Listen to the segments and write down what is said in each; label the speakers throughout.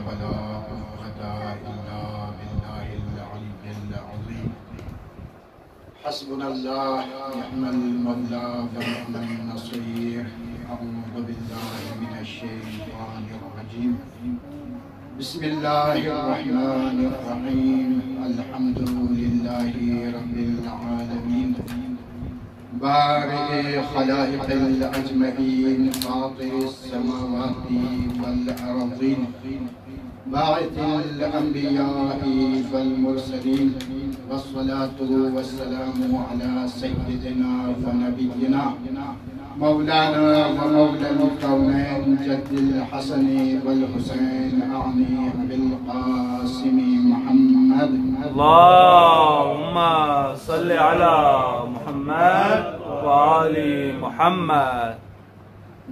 Speaker 1: ولا قوة إلا بالله العلي العظيم. حسبنا الله نعم المولى ونعم النصير. أعوذ بالله من الشيطان الرجيم. بسم الله الرحمن الرحيم. الحمد لله رب العالمين بارئ خلائق الأجمعين فاطر السماوات والأرضين باعث الأنبياء والمرسلين والصلاة والسلام على سيدنا ونبينا مولانا ومولى الكونين جد الحسن والحسين أعني بالقاسم محمد.
Speaker 2: اللهم صل على محمد وآل محمد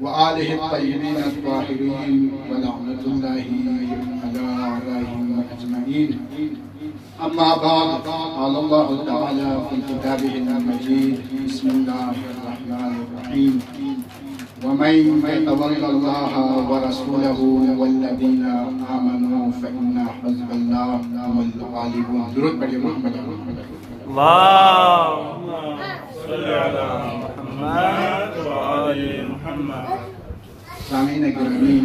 Speaker 1: وآله الطيبين الطاهرين ولعنة الله على أعدائهم أجمعين. أما بعد، قال الله تعالى في كتابه المجيد: بسم الله الرحمن الرحيم. ومن يتولى الله ورسوله والذين آمنوا فإن حزب الله هم الغالبون. درود پڑھیے محمد.
Speaker 2: اللهم صل على محمد وآل محمد.
Speaker 1: سامعین گرامی،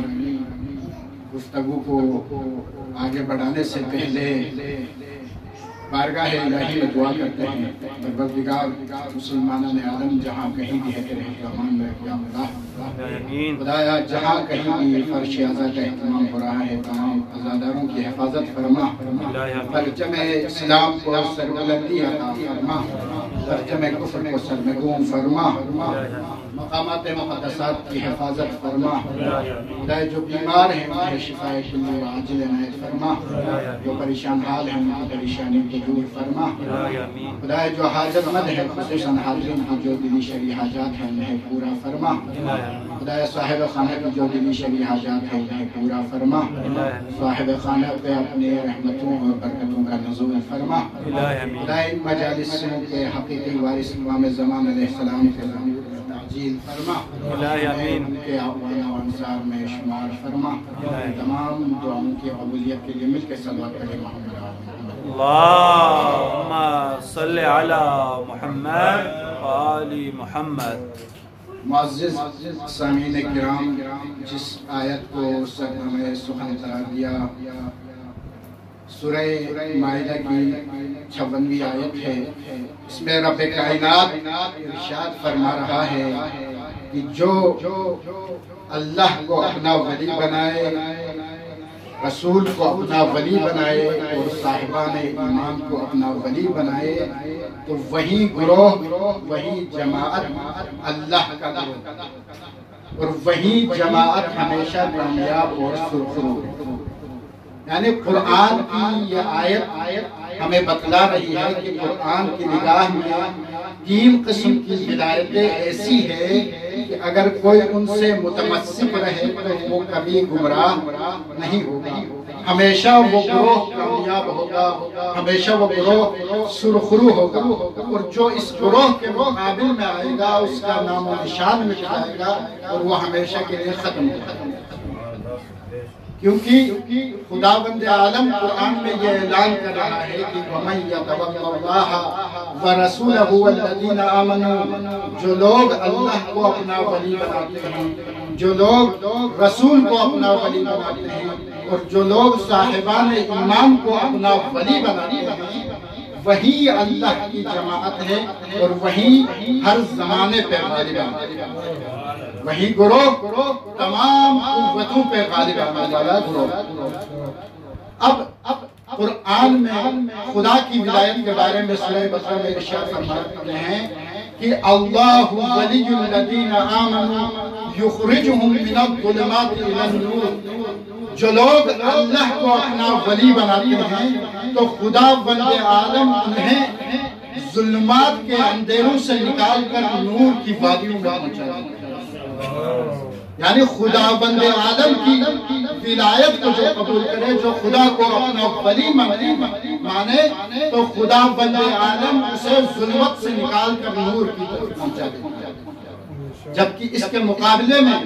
Speaker 1: گفتگو کو آگے بڑھانے سے پہلے بارگاہ الہی میں دعا کرتے ہیں: پروردگار مسلمانان عالم جہاں کہیں بھی ہے تیرے احترام میں یا اللہ. خدایا جہاں کہیں بھی فرش ازا کا اہتمام ہو رہا ہے تمام ازاداروں کی حفاظت فرما. پرچم اسلام کو سربلندی عطا فرما. پرچم کفر کو سرنگون فرما. مقامات مقدسات کی حفاظت فرما. خدایا جو بیمار ہیں انہیں شفاء کل عاجل عنایت فرما. جو پریشان حال ہیں ان کی پریشانی کو دور فرما. خدایا جو حاجت مند ہے خصوصاً حاضرین کی جو دلی شرعی حاجات ہیں انہیں پورا فرما. خدایا صاحب خانہ کی جو دلی شرعی حاجات ہیں انہیں پورا فرما. صاحب خانہ پہ اپنے رحمتوں اور برکتوں کا نزول فرما. خدایا ان مجالسوں کے حقیقی وارث امام زمان علیہ السلام کے تعجیل فرما. ان کے اعوان و انصار میں شمار فرما. تمام دعاؤں کی قبولیت کے لیے مل کے صلوات کریں محمد.
Speaker 2: اللهم صل على محمد وآل محمد.
Speaker 1: معزز سامعین کرام، جس آیت کو سرنامۂ سخن قرار دیا سورہ مائدہ کی 56ویں آیت ہے. اس میں رب کائنات ارشاد فرما رہا ہے کہ جو اللہ کو اپنا ولی بنائے، رسول کو اپنا ولی بنائے اور صاحبان ایمان کو اپنا ولی بنائے تو وہی گروہ، وہی جماعت اللہ کا گروہ، اور وہی جماعت ہمیشہ کامیاب اور سرخرو. یعنی قرآن کی یہ آیت ہمیں بتلا رہی ہے کہ قرآن کی نگاہ میں 3 قسم کی ہدایتیں ایسی ہیں کہ اگر کوئی ان سے متمسک رہے تو وہ کبھی گمراہ نہیں ہوگا. ہمیشہ وہ گروہ کامیاب ہوگا، ہمیشہ وہ گروہ سرخرو ہوگا. اور جو اس گروہ کے مقابل میں آئے گا اس کا نام و نشان مٹ جائے گا اور وہ ہمیشہ کے لیے ختم ہوگا. کیونکہ خداوند عالم قرآن میں یہ اعلان کر رہا ہے کہ وَمَن يَتَوَلَّ اللَّهَ وَرَسُولَهُ وَالَّذِينَ آمَنُوا. جو لوگ اللہ کو اپنا ولی بناتے ہیں، جو لوگ رسول کو اپنا ولی بناتے ہیں، اور جو لوگ صاحبان ایمان کو اپنا ولی بناتے ہیں، وہی اللہ کی جماعت ہے اور وہی ہر زمانے پہ غالب ہے. وہی گروہ تمام قوتوں پہ غالب آنے والا گروہ. اب قرآن میں خدا کی ولایت کے بارے میں سورہ بقرہ میں ارشاد فرماتے ہیں کہ اللہ ولی الذین آمنوا یخرجہم من الظلمات الی النور. جو لوگ اللہ کو اپنا ولی بناتے ہیں تو خدا ولی عالم انہیں ظلمات کے اندھیروں سے نکال کر نور کی وادیوں میں پہنچاتے ہیں. یعنی خدا بند عالم کی ولایت کو جو قبول کرے، جو خدا کو اپنا ولی مانے تو خدا بند عالم اسے ظلمت سے نکال کر نور کی طرف پہنچا دے. جبکہ اس کے مقابلے میں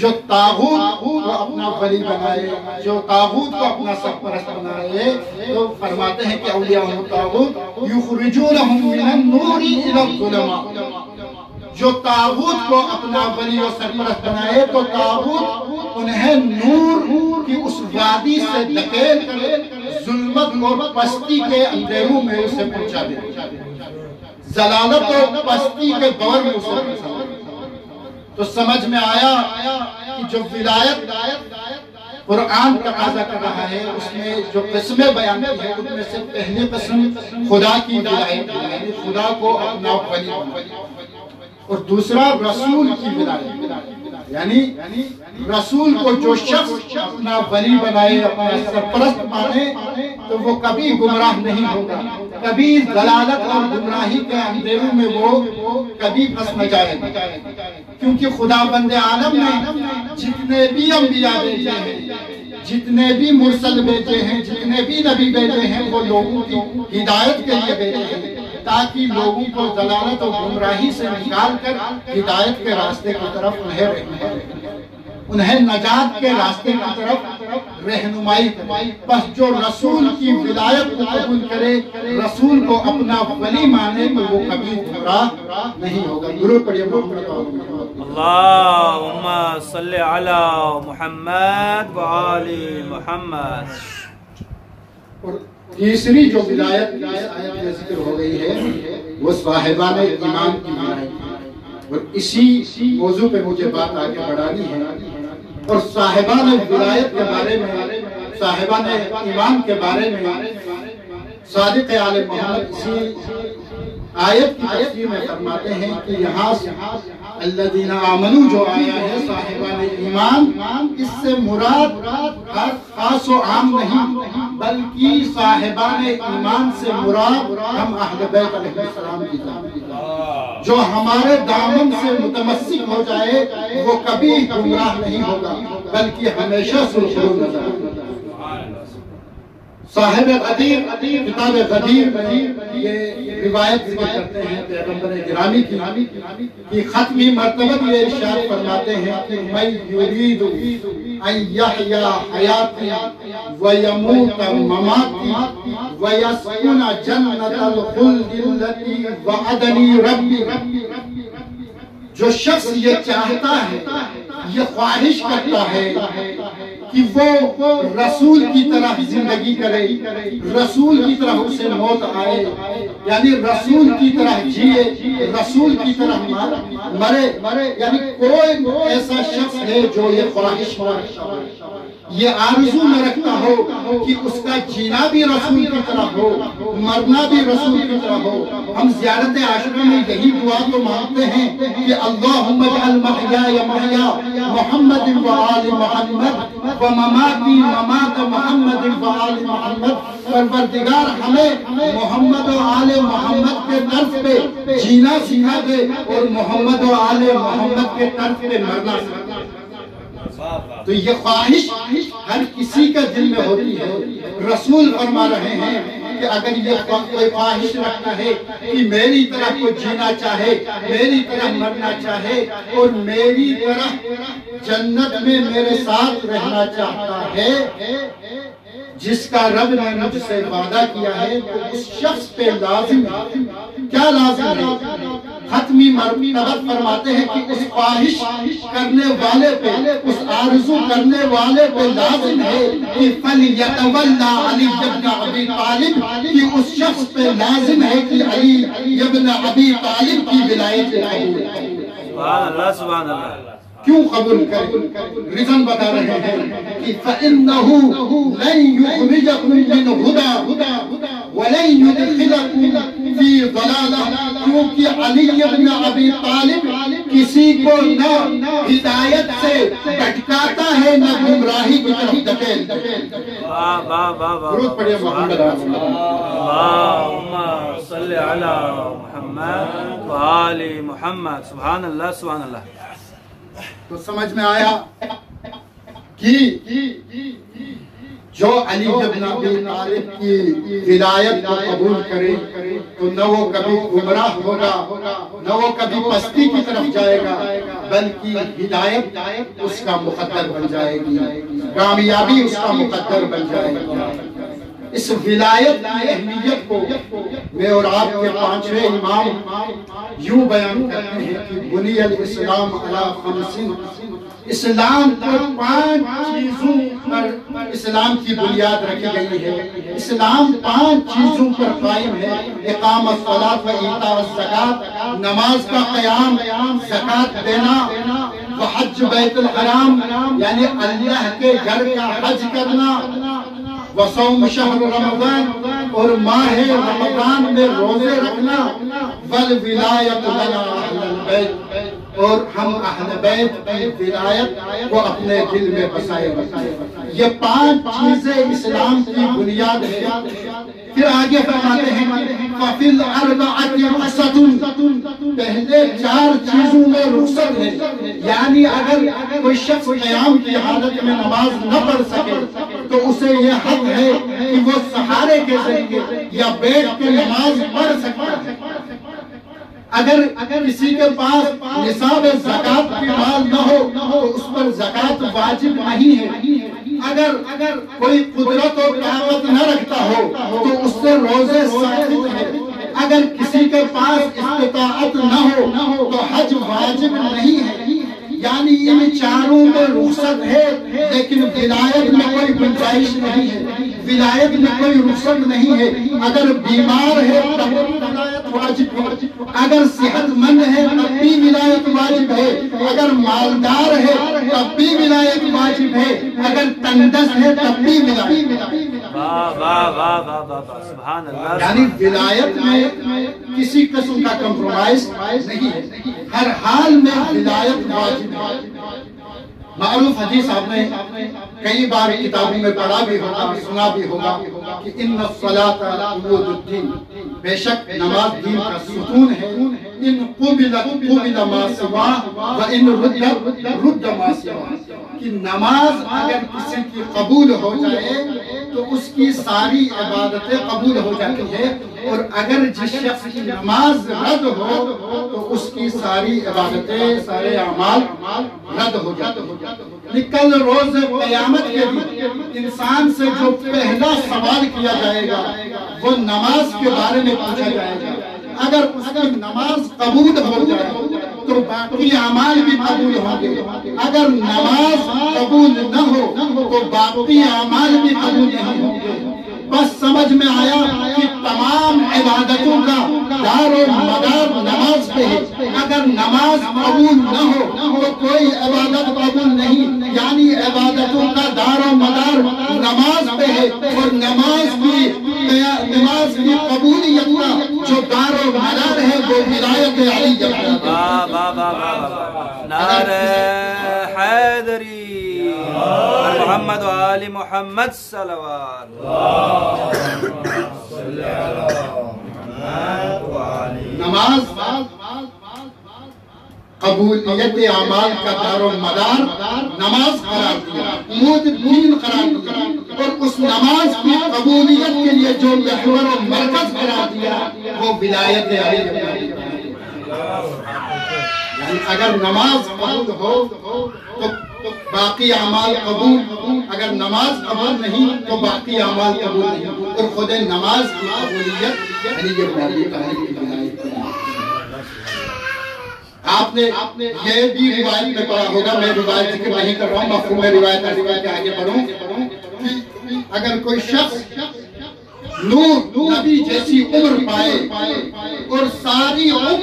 Speaker 1: جو طاغوت کو اپنا ولی بنائے، جو طاغوت کو اپنا سرپرست بنائے، تو فرماتے ہیں کہ اولیاء الطاغوت یخرجونہم من النور الی الظلمات، جو طاغوت کو اپنا ولی و سرپرست بنائے تو طاغوت انہیں نور کی اس وادی سے دھکیل کر ظلمت اور پستی کے اندھیروں میں اسے پہنچا دے، ضلالت اور پستی کے دور میں اسے پہنچا دے۔ تو سمجھ میں آیا کہ جو ولایت قرآن تقاضا کر رہا ہے، اس میں جو قسمیں بیان کی ہیں، ان میں سے پہلی قسم خدا کی ولایت ہے، یعنی خدا کو اپنا ولی بنانا، اور دوسرا رسول کی ولایت، یعنی رسول کو جو شخص اپنا ولی بنائے، اپنا سرپرست مانے، تو وہ کبھی گمراہ نہیں ہوگا، کبھی ضلالت اور گمراہی کے اندھیروں میں وہ کبھی پھنس نہ جائے گا، کیونکہ خدا بند عالم نے جتنے بھی انبیاء بھیجے ہیں، جتنے بھی مرسل بھیجے ہیں، جتنے بھی نبی بھیجے ہیں، وہ لوگوں کی ہدایت کے لیے بھیجے ہیں، تاکہ لوگوں کو ضلالت اور گمراہی سے نکال کر ہدایت کے راستے کی طرف انہیں نجات کے راستے کی طرف رہنمائی کرے۔ بس جو رسول کی ولایت کو قبول کرے، رسول کو اپنا ولی مانے، تو وہ کبھی گمراہ نہیں ہوگا۔ درود پڑھیے محمد
Speaker 2: اللہم صلی علی محمد وآل محمد۔
Speaker 1: اور تیسری جو ولایت اس آیت میں ذکر ہو گئی ہے، وہ صاحبان ایمان کی ولایت ہے، اور اسی موضوع پہ مجھے بات آگے بڑھانی ہے، اور صاحبان ولایت کے بارے میں، صاحبان ایمان کے بارے میں صادق آل محمد اسی آیت کی تفسیر میں فرماتے ہیں کہ یہاں الذین آمنوا جو آیا ہے صاحبان ایمان، اس سے مراد ہر خاص و عام نہیں، بلکہ صاحبان ایمان سے مراد ہم اہل بیت علیہ السلام کی ذات، جو ہمارے دامن سے متمسک ہو جائے وہ کبھی گمراہ نہیں ہوگا، بلکہ ہمیشہ سرخرو نظر آئے۔ صاحب غدیر، کتاب غدیر میں یہ روایت ذکر کرتے ہیں پیغمبر گرامی کی کہ ختمی مرتبہ یہ ارشاد فرماتے ہیں کہ من یرید ان یحیا حیاتی ویموت مماتی ویسکن جنت الخلد التي وعدنی ربی، جو شخص یہ چاہتا ہے، یہ خواہش کرتا ہے کہ وہ رسول کی طرح زندگی کرے، رسول کی طرح اسے موت آئے، یعنی رسول کی طرح جیے، رسول کی طرح مرے، یعنی کوئی ایسا شخص ہے جو یہ خواہش یہ آرزو میں رکھتا ہو کہ اس کا جینا بھی رسول کی طرح ہو، مرنا بھی رسول کی طرح ہو۔ ہم زیارت عاشورہ میں یہی دعا تو مانگتے ہیں کہ اللہم اجعل محیای محیا محمد وآل محمد ومماتی ممات محمد وآل محمد، پروردگار ہمیں محمد و آل محمد کے طرف پہ جینا سکھا دے اور محمد و آل محمد کے طرف پہ مرنا سکھا دے۔ تو یہ خواہش ہر کسی کا دل میں ہوتی ہے۔ رسول فرما رہے ہیں کہ اگر یہ کوئی خواہش رکھتا ہے کہ میری طرح کوئی جینا چاہے، میری طرح مرنا چاہے اور میری طرح جنت میں میرے ساتھ رہنا چاہتا ہے، جس کا رب نے مجھ سے وعدہ کیا ہے، تو اس شخص پہ لازم ہے۔ کیا لازم ہے؟ ختمی مرتبہ فرماتے ہیں کہ اس خواہش کرنے والے پہ، اس آرزو کرنے والے پہ لازم ہے کہ فَلْيَتَوَلَّا عَلِيَّ ابْنَ أَبِي طَالِبٍ، کہ اس شخص پہ لازم ہے کہ علی ابن ابی طالب کی ولایت قبول کرے۔
Speaker 2: سبحان اللہ، سبحان اللہ۔
Speaker 1: کیوں قبول کرے؟ ریزن بتا رہے ہیں کہ فَإِنَّهُ لَن يُخْرِجَكُم مِّنْ هُدًى وَلَن يُدْخِلَكُم فِي ضَلَالَةٍ، کیونکہ علی ابن ابی طالب کسی کو نہ ہدایت سے بھٹکاتا ہے، نہ گمراہی کی طرف دھکیلتا ہے۔ درود پڑھیے محمد
Speaker 2: اللہم صلی علی محمد وآل محمد۔ سبحان اللہ، سبحان اللہ۔
Speaker 1: تو سمجھ میں آیا کہ جو علی ابن ابی طالب کی ولایت کو قبول کرے تو نہ وہ کبھی گمراہ ہوگا نہ وہ کبھی پستی کی طرف جائے گا، بلکہ ہدایت اس کا مقدر بن جائے گی، کامیابی اس کا مقدر بن جائے گی۔ اس ولایت کی اہمیت کو میں اور آپ کے پانچویں امام یوں بیان کرتے ہیں کہ بنی الاسلام علی خمسین، اسلام کو 5 چیزوں پر اسلام کی بنیاد رکھی گئی ہے۔ اسلام 5 چیزوں پر قائم ہے: اقامۃ الصلاۃ و ایتاء الزکوٰۃ، نماز کا قیام، زکوٰۃ دینا، وحج بیت الحرام یعنی اللہ کے گھر کا حج کرنا، وصوم شہر رمضان اور ماہ رمضان میں روزے رکھنا، والولایت لنا اہل البیت اور ہم اہل بیت کی ولایت کو اپنے دل میں بسائے رکھیں۔ یہ 5 چیزیں اسلام کی بنیاد ہے۔ پھر آگے فرماتے ہیں فَفِي الْأَرْبَعَةِ رُخْصَةٌ، پہلے 4 چیزوں میں رخصت ہے، یعنی اگر کوئی شخص قیام کی حالت میں نماز نہ پڑھ سکے تو اسے یہ حق ہے کہ وہ سہارے کے ذریعے یا بیٹھ کے نماز پڑھ سکتا ہے۔ اگر کسی کے پاس نصاب زکوٰۃ کی مال نہ ہو تو اس پر زکوٰۃ واجب نہیں ہے۔ اگر کوئی قدرت و طاقت نہ رکھتا ہو تو اس سے روزے ثابت ہے۔ اگر کسی کے پاس استطاعت نہ ہو تو حج واجب نہیں ہے۔ یعنی ان 4 میں رخصت ہے، لیکن ولایت میں کوئی گنجائش نہیں ہے، ولایت میں کوئی رخصت نہیں ہے۔ اگر بیمار ہے تب ولایت واجب ہے، اگر صحت مند ہے تب بھی ولایت واجب ہے، اگر مالدار ہے تب بھی ولایت واجب ہے، اگر تندرست ہے تب بھی ولایت۔ یعنی ولایت میں کسی قسم کا کمپرومائز نہیں ہے، ہر حال میں ولایت واجب ہے۔ معروف حدیث آپ نے کئی بار کتابوں میں پڑھا بھی ہوگا، سنا بھی ہوگا کہ ان الصلاۃ عمود الدین، بے شک نماز دین کا ستون ہے۔ ان قبل ما سواہ و ان رد ما سواہ، کہ نماز اگر کسی کی قبول ہو جائے تو اس کی ساری عبادتیں قبول ہو جاتی ہے، اور اگر جس شخص کی نماز رد ہو تو اس کی ساری عبادتیں، سارے اعمال رد ہو جاتے ہیں۔ کل روز قیامت کے دن انسان سے جو پہلا سوال کیا جائے گا وہ نماز کے بارے میں پوچھا جائے گا۔ اگر اس کی نماز قبول ہو جائے تو باقی اعمال بھی قبول ہوں گے، اگر نماز قبول نہ ہو تو باقی اعمال بھی قبول نہیں ہوں گے۔ بس سمجھ میں آیا کہ تمام عبادتوں کا دار و مدار نماز پہ ہے۔ اگر نماز قبول نہ ہو تو کوئی عبادت قبول نہیں، یعنی عبادتوں کا دار و مدار نماز پہ ہے، اور نماز کی قبولیت کا جو دار و مدار ہے وہ ولایت علی ہے۔
Speaker 2: نعرہ حیدری محمد و آل محمد صلوات۔
Speaker 1: نماز قبولیت اعمال کا دار و مدار نماز قرار دیا، عمود دین قرار دیا، اور اس نماز کی قبولیت کے لیے جو محور و مرکز قرار دیا وہ ولایت علی ہے۔ یعنی اگر نماز قبول ہو تو باقی اعمال قبول، اگر نماز قبول نہیں تو باقی اعمال قبول نہیں، اور خود نماز کی قبولیت علی بن ابی طالب کی ولایت ہے۔ آپ نے یہ بھی روایت میں پڑھا ہوگا، میں روایت ذکر نہیں کر رہا ہوں، مفہوم روایت کے آگے بڑھوں کہ اگر کوئی شخص نور نبی جیسی عمر پائے اور ساری عمر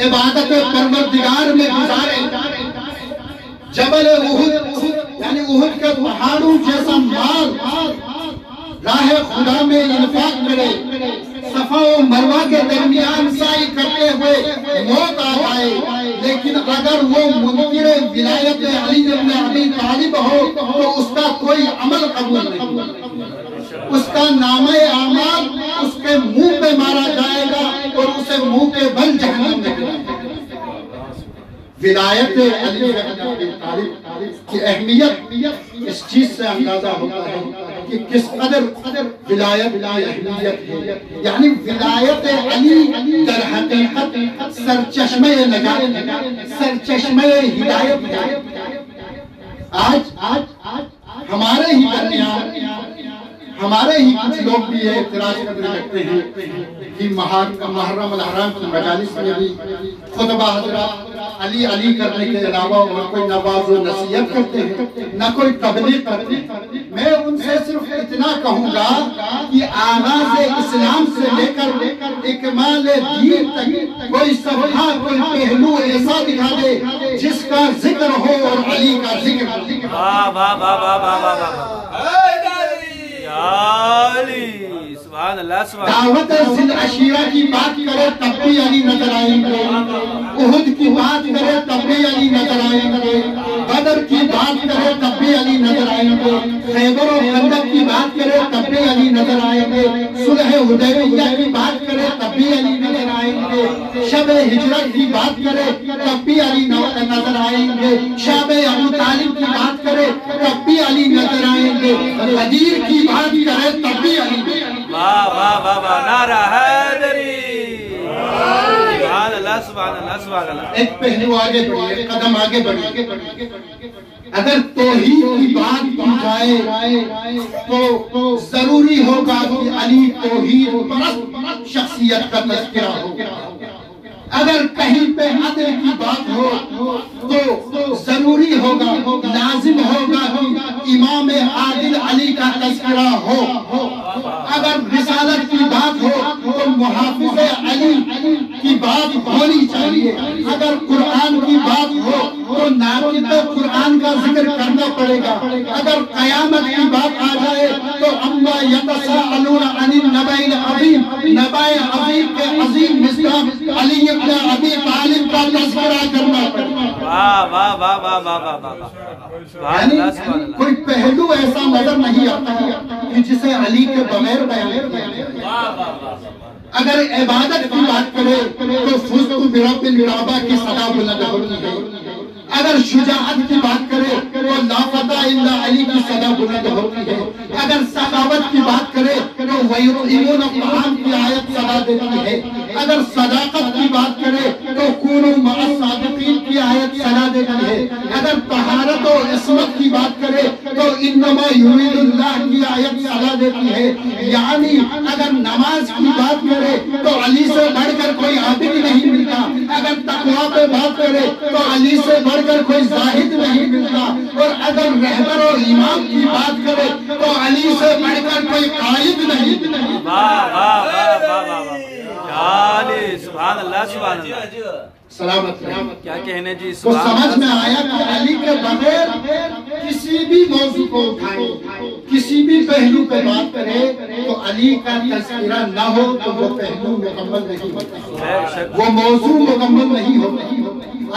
Speaker 1: عبادت پروردگار میں گزارے، جبل احد یعنی احد کے پہاڑوں جیسا مال راہ خدا میں انفاق کرے، صفا و مروہ کے درمیان سعی کرتے ہوئے موت آ جائے، لیکن اگر وہ منکر ولایت علی بن ابی طالب ہو تو اس کا کوئی عمل قبول نہیں، اس کا نامہ اعمال اس کے منہ پہ مارا جائے گا اور اسے منہ کے بل جہنم میں گرائے گا۔ ولایت علی بن ابی طالب کی اہمیت اس چیز سے اندازہ ہوتا ہے کہ کس قدر ولایت اہمیت ہے. یعنی ولایت علی در حقیقت سرچشمہ نجات ہے، سرچشمہ ہدایت ہے. آج ہمارے ہی درمیان ہمارے ہی کچھ لوگ بھی یہ اعتراض کرنے لگتے ہیں کہ محرم الحرام کی مجالس میں بھی خطبہ حضرات علی کرنے کے علاوہ اور کوئی نواز و نصیحت کرتے ہیں، نہ کوئی تبلیغ کرتے ہیں. میں ان سے صرف اتنا کہوں گا کہ آغاز اسلام سے لے کر اکمال دین تک کوئی صفحہ کوئی پہلو ایسا دکھا دے جس کا ذکر ہو اور علی کا ذکر ہو.
Speaker 2: سبحان اللہ سبحان
Speaker 1: دعوت ذل عشیرہ کی بات کرے تب بھی علی نظر آئیں گے، احد کی بات کرے تب بھی علی نظر آئیں گے، بدر کی بات کرے تب بھی علی نظر آئیں گے، خیبر و خندق کی بات کرے تب بھی علی نظر آئیں گے، صلح حدیبیہ کی بات کرے تب بھی علی نظر آئیں گے، شب ہجرت کی بات کرے تب بھی علی نظر آئیں گے، شب ابو طالب کی بات کرے تب بھی علی نظر آئیں گے، غدیر کی بات کرے تب بھی علی نظر آئیں گے.
Speaker 2: واہ واہ واہ واہ نعرہ حیدری. سبحان اللہ سبحان اللہ سبحان اللہ.
Speaker 1: ایک پہلو آگے بڑھیے، قدم آگے بڑھیے. اگر توحید کی بات کی جائے تو ضروری ہوگا کہ علی توحید پرست شخصیت کا تذکرہ ہوگا. اگر کہیں پہ عدل کی بات ہو تو ضروری ہوگا، لازم ہوگا کہ امام عادل علی کا تذکرہ ہو. اگر رسالت کی بات ہو تو محافظ علی کی بات ہونی چاہیے. اگر قرآن کی بات ہو تو ناطق قرآن کا ذکر کرنا پڑے گا. اگر قیامت کی بات آ جائے تو اما یتساءلون عن النبأ العظیم، نبأ عظیم کے عظیم مصداق علی ابن ابی طالب کا تذکرہ کرنا پڑے گا.
Speaker 2: واہ واہ واہ واہ واہ واہ واہ.
Speaker 1: یعنی کوئی پہلو ایسا نظر نہیں آتا کہ جسے علی کے بغیر بیان کیا جائے. اگر عبادت کی بات کرے تو فزت برب الکعبہ کی صدا بلند ہوتی ہے. اگر شجاعت کی بات کرے تو لا فتح الا علی کی صدا بلند ہوتی ہے. اگر سخاوت کی بات کرے تو وَيُطْعِمُونَ الطَّعَامَ کی آیت صدا دیتی ہے. اگر صداقت کی بات کرے تو كُونُوا مَعَ الصَّادِقِينَ کی آیت صدا دیتی ہے. اگر طہارت و عصمت کی بات کرے تو انما یرید اللہ کی آیت صدا دیتی ہے. یعنی اگر نماز کی بات کرے تو علی سے بڑھ کر کوئی عابد نہیں ملتا. اگر تقویٰ پہ بات کرے تو علی سے بڑھ کر کوئی زاہد نہیں ملتا. اور اگر رہبر اور امام کی بات کرے تو علی سے بڑھ کر کوئی قائد نہیں ملتا.
Speaker 2: واہ واہ واہ واہ واہ. علی سبحان اللہ سبحان اللہ.
Speaker 1: سلامت
Speaker 2: کیا کہنے جی.
Speaker 1: تو سمجھ میں آیا کہ علی کے بغیر کسی بھی موضوع کو اٹھائیں، کسی بھی پہلو پہ بات کرے تو علی کا تذکرہ نہ ہو تو وہ پہلو مکمل نہیں ہوتا، وہ موضوع مکمل نہیں ہوتا.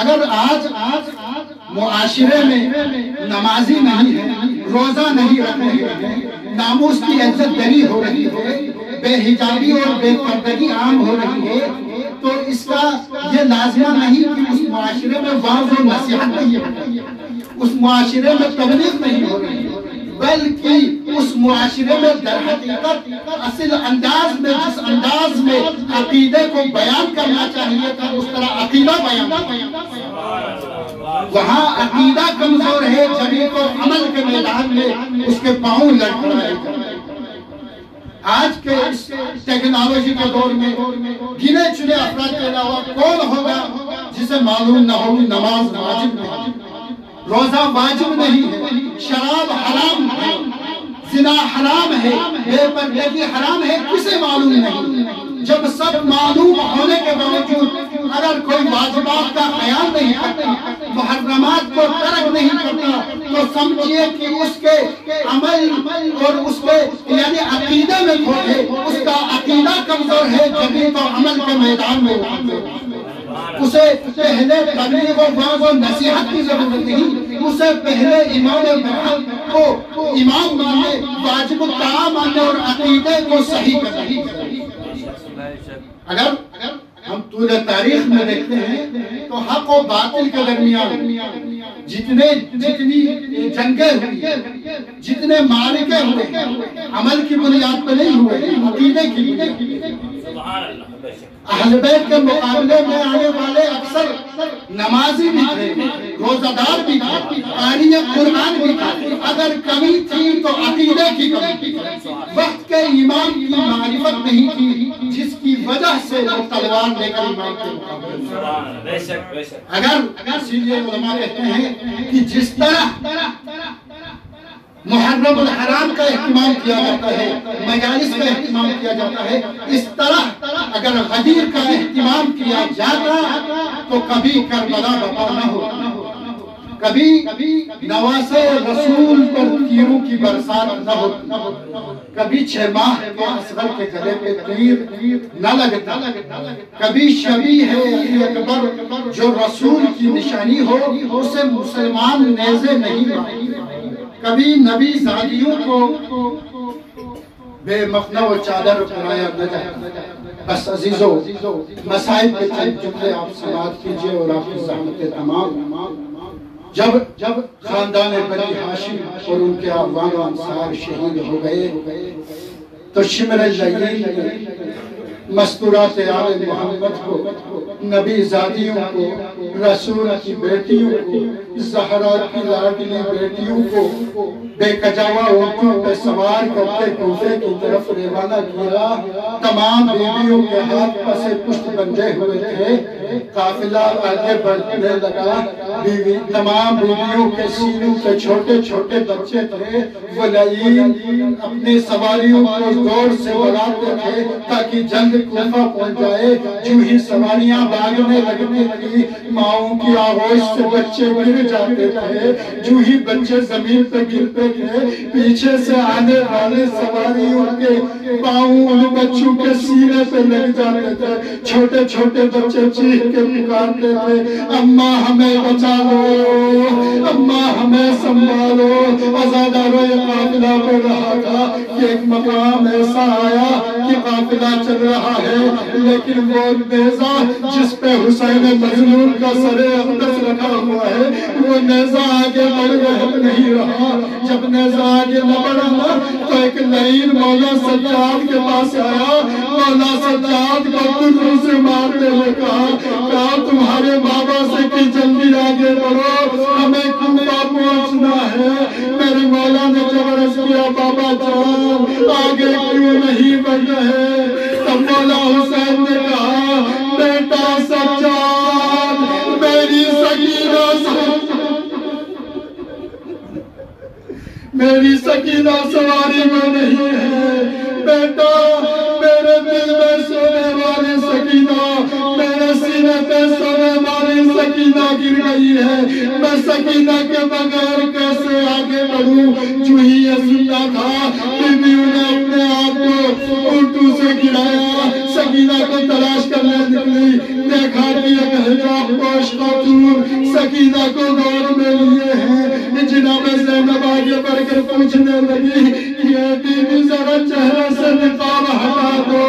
Speaker 1: اگر آج معاشرے میں نمازی نہیں ہے، روزہ نہیں رکھ رہے ہیں، ناموس کی عزت دری ہو رہی ہے، بے حجابی اور بے پردگی عام ہو رہی ہے، تو اس کا یہ لازمہ نہیں کہ اس معاشرے میں واعظ و نصیحت نہیں ہو رہی ہے، اس معاشرے میں تبلیغ نہیں ہو رہی ہے، بلکہ اس معاشرے میں در حقیقت اصل انداز میں جس انداز میں عقیدے کو بیان کرنا چاہیے تھا اس طرح عقیدہ بیان وہاں عقیدہ کمزور ہے، جبھی تو عمل کے میدان میں اس کے پاؤں لٹ رہے ہیں. آج کے اس ٹیکنالوجی کے دور میں گنے چنے افراد کے علاوہ کون ہوگا جسے معلوم نہ ہو نماز واجب نہیں، روزہ واجب نہیں ہے، شراب حرام ہے، زنا حرام ہے، بے پردگی حرام ہے، کسے معلوم نہیں. جب سب معلوم ہونے کے باوجود اگر کوئی واجبات کا خیال نہیں کرتا، محرمات کو ترک نہیں کرتا، تو سمجھئے کہ اس کے عمل اور اس کے یعنی عقیدہ میں کھوٹ ہے، اس کا عقیدہ کمزور ہے، جبھی تو عمل کے میدان میں اسے پہلے تبلیغ و واعظ و نصیحت کی ضرورت نہیں، اسے پہلے امام مرحب کو امام مانے، واجب الطاعہ مانے اور عقیدے کو صحیح کرنے. اگر ہم طول تاریخ میں دیکھتے ہیں تو حق و باطل کے درمیان جتنی جنگیں ہوئی، جتنے معرکے ہوئے، عمل کی بنیاد پہ نہیں ہوئے، عقیدے کی بنیاد پہ۔ اہل بیت کے مقابلے میں آنے والے اکثر نمازی بھی تھے، روزہ دار بھی تھے، قاری قرآن بھی تھے۔ اگر کمی تھی تو عقیدے کی کمی تھی، وقت کے امام کی معرفت نہیں تھی، جس کی وجہ سے وہ تلوار لے کر امام کے مقابلے میں۔ اگر اسی لیے علماء کہتے ہیں کہ جس طرح محرم الحرام کا اہتمام کیا جاتا ہے، مجالس کا اہتمام کیا جاتا ہے، اس طرح اگر غدیر کا اہتمام کیا جاتا تو کبھی کربلا برپا نہ ہوتا، کبھی نواسے رسول پر تیروں کی برسات نہ ہوتی، کبھی 6 ماہ کے اصغر کے گلے پہ تیر نہ لگتا، کبھی شبیہ علی اکبر جو رسول کی نشانی ہو اسے مسلمان نیزے نہیں مارتے، کبھی نبی زادیوں کو بے مخنہ و چادر بنایا نہ جائے۔ بس عزیزو، مسائل کے چند جملے آپ سماعت کیجئے اور آپ کی زحمت تمام۔ جب خاندان بنی ہاشم اور ان کے اعوان و انصار شہید ہو گئے تو شمر اللیل نے مستورات آل محمد کو، نبی زادیوں کو، رسول کی بیٹیوں کو، زہرا کی لاڈلی بیٹیوں کو بے کجاوا اونٹوں پہ سوار کرتے کوفے کی طرف روانہ کیا۔ تمام بیویوں کے ہاتھ پسے پشت بندھے ہوئے تھے، قافلہ آگے بڑھنے لگا۔ تمام بیویوں کے سینوں پہ چھوٹے چھوٹے بچے تھے، وہ لعین اپنی سواریوں کو زور سے بڑھاتے تھے تاکہ جلد کوفہ پہنچ جائے۔ جو ہی سواریاں بھاگنے لگتی تھی، ماؤں کی آغوش سے بچے گر جاتے تھے، جو ہی بچے زمین پہ گرتے تھے، پیچھے سے آنے والے سواریوں کے پاؤں ان بچوں کے سینے پہ لگ جاتے تھے۔ چھوٹے چھوٹے بچے چیخ کے پکارتے تھے، اماں ہمیں بچا لو، اماں ہمیں سنبھالو۔ عزاداروں یہ قافلہ بڑھ رہا تھا کہ ایک مقام ایسا آیا کہ قافلہ چل رہا ہے، لیکن وہ نیزہ جس پہ حسین مظلوم کا سر اقدس رکھا ہوا ہے، وہ نیزہ آگے بڑھ نہیں رہا۔ جب نیزہ آگے نہ بڑھا تو ایک لعین مولا سجاد کے پاس آیا۔ مولا سجاد کو دروں سے مارتے ہوئے کہا تمہارے بابا سے کہ جلدی آگے بڑھو، ہمیں کوفہ پہنچنا ہے۔ میرے مولا نے جب عرض کیا بابا جان آگے کیوں نہیں بڑھ رہے، تب مولا حسین نے کہا بیٹا سجاد میری سکینہ سواری میں نہیں ہے، بیٹا میرے دل میں سونے والی سکینہ، میرے سینے پہ سونے والی سکینہ گر گئی ہے، میں سکینہ کے بغیر کیسے آگے بڑھوں۔ جو ہی یہ سنتا تھا بیویوں نے اپنے آپ کو اونٹوں سے گرایا، سکینہ کو تلاش کرنے نکلی، دیکھا کہ ایک حجاب پوش خاتون سکینہ کو دور میں لیے ہیں۔ جناب زینب آگے بڑھ کر پوچھنے لگی کہ اے بیوی ذرا چہرے سے نقاب ہٹا دو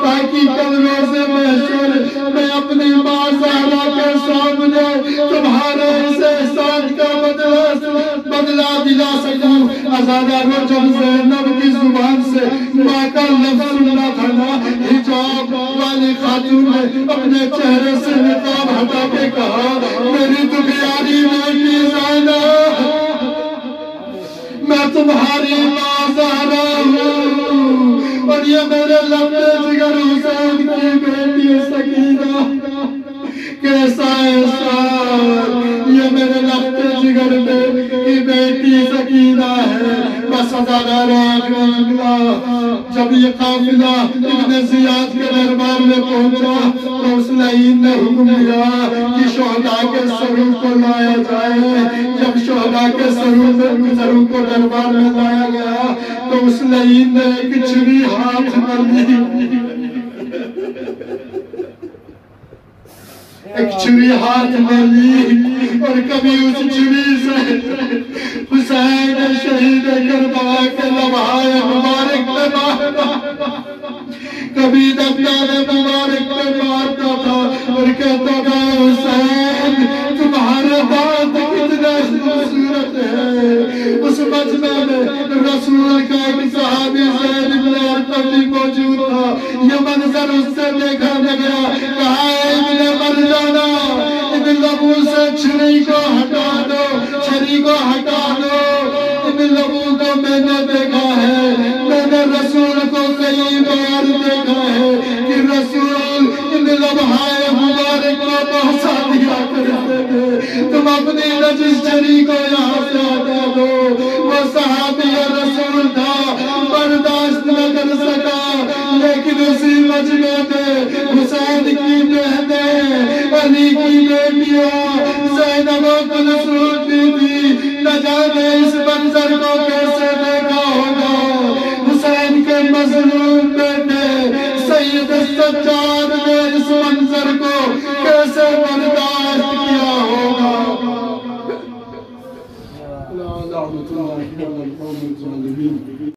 Speaker 1: تاکہ کل روز محشر میں اپنی ماں زہرا کے سامنے تمہارے اس احسان کا بدلہ دلا سکوں۔ عزاداروں جب زینب کی زبان سے ماں کا لفظ سننا تھا نا، حجاب والی خاتون نے اپنے چہرے سے نقاب ہٹا کے کہا میری تو پیاری بیٹی زینب، میں تمہاری ماں زہرا ہوں اور یہ میرے لبے جگر حسین کی بیٹی سکینہ۔ کیسا احسان، یہ میرے لبے جگر کی بیٹی سکینہ ہے۔ بس عزاداروں اگلا جب یہ قافلہ ابن زیاد کے دربار میں پہنچا تو اس لعین نے حکم دیا کہ شہداء کے سروں کو لایا جائے۔ جب شہداء کے سروں کو دربار میں لایا گیا تو اس لعین نے ایک چھری ہاتھ میں لی، ایک چھری ہاتھ میں لی اور کبھی اس چھری سے حسین شہید کربلا کے لمحائے مبارک پہ مارتا، کبھی دفتر مبارک پہ مارتا تھا اور کہتا تھا حسین تمہارے دانت کتنے رسول کا ایک صحابی زید بن ارقم بھی موجود تھا. یہ منظر اس سے دیکھا گیا. کہا ہے ابن مرجانہ ابن لبو سے چھری کو ہٹا دو, چھری کو ہٹا دو. ابن لبو کو میں نے دیکھا ہے, میں نے رسول کو کئی بار دیکھا ہے کہ رسول ان لمحائے مبارک کو پہنچا دیا کرتے تھے. تم اپنی نجس چھری کو یہاں سے ہٹا دو. وہ صحابی رسول تھا, برداشت نہ کر سکا, لیکن اسی مجمع میں حسین کی بہنیں, علی کی بیٹیاں, زینب و کلثوم بھی تھی. نہ جانے اس منظر کو کیسے دیکھا ہوگا. حسین کے مظلوم بیٹے سید السجاد نے اس منظر کو کیسے برداشت